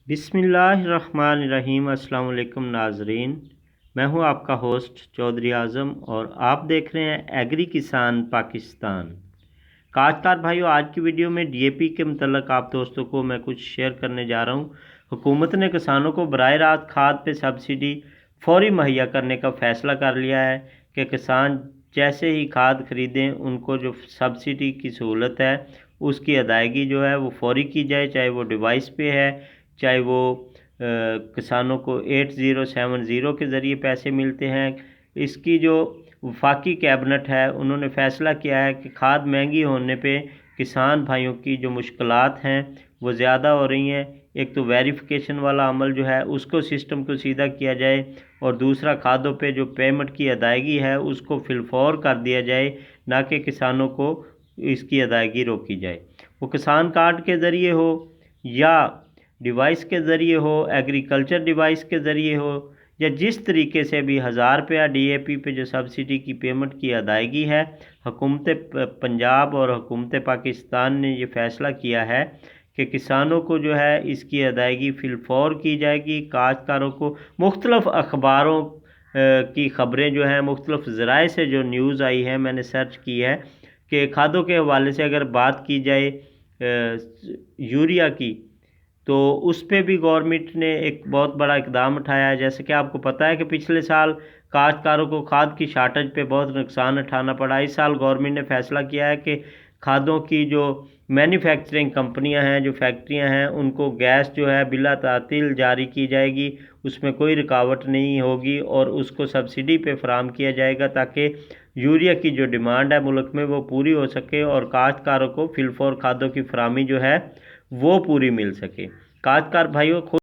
बिस्मिल्लाहिर्रहमानिर्रहीम। अस्सलाम वालेकुम नाजरीन, मैं हूं आपका होस्ट चौधरी आज़म और आप देख रहे हैं एग्री किसान पाकिस्तान। काश्तकार भाइयों, आज की वीडियो में डीएपी के मतलब आप दोस्तों को मैं कुछ शेयर करने जा रहा हूं। हुकूमत ने किसानों को बराह रास्त खाद पे सब्सिडी फौरी मुहैया करने का फ़ैसला कर लिया है कि किसान जैसे ही खाद ख़रीदें उनको जो सब्सिडी की सहूलत है उसकी अदायगी जो है वो फौरी की जाए, चाहे वो डिवाइस पे है, चाहे वो किसानों को 8070 के ज़रिए पैसे मिलते हैं। इसकी जो वफाकी कैबिनेट है उन्होंने फ़ैसला किया है कि खाद महंगी होने पे किसान भाइयों की जो मुश्किलात हैं वो ज़्यादा हो रही हैं। एक तो वेरिफिकेशन वाला अमल जो है उसको सिस्टम को सीधा किया जाए और दूसरा खादों पे जो पेमेंट की अदायगी है उसको फिलफौर कर दिया जाए, ना कि किसानों को इसकी अदायगी रोकी जाए। वो किसान कार्ड के ज़रिए हो या डिवाइस के ज़रिए हो, एग्रीकल्चर डिवाइस के ज़रिए हो, या जिस तरीके से भी 1000 रुपया डीएपी पे जो सब्सिडी की पेमेंट की अदायगी है, हुकूमत पंजाब और हुकूमत पाकिस्तान ने ये फ़ैसला किया है कि किसानों को जो है इसकी अदायगी फिलफौर की जाएगी। काश्तकारों को मुख्तलिफ़ अखबारों की ख़बरें जो हैं, मुख्तलिफ़ ज़राए से जो न्यूज़ आई है, मैंने सर्च की है कि खादों के हवाले से अगर बात की जाए यूरिया की, तो उस पे भी गवर्नमेंट ने एक बहुत बड़ा इकदाम उठाया है। जैसे कि आपको पता है कि पिछले साल काश्तकारों को खाद की शार्टेज पे बहुत नुकसान उठाना पड़ा। इस साल गवर्नमेंट ने फैसला किया है कि खादों की जो मैन्युफैक्चरिंग कंपनियां हैं, जो फैक्ट्रियां हैं, उनको गैस जो है बिला तातील जारी की जाएगी, उसमें कोई रुकावट नहीं होगी और उसको सब्सिडी पे फराहम किया जाएगा ताकि यूरिया की जो डिमांड है मुल्क में वो पूरी हो सके और काश्तकारों को फिलफौर खादों की फराहमी जो है वो पूरी मिल सके। काश्तकार भाइयों,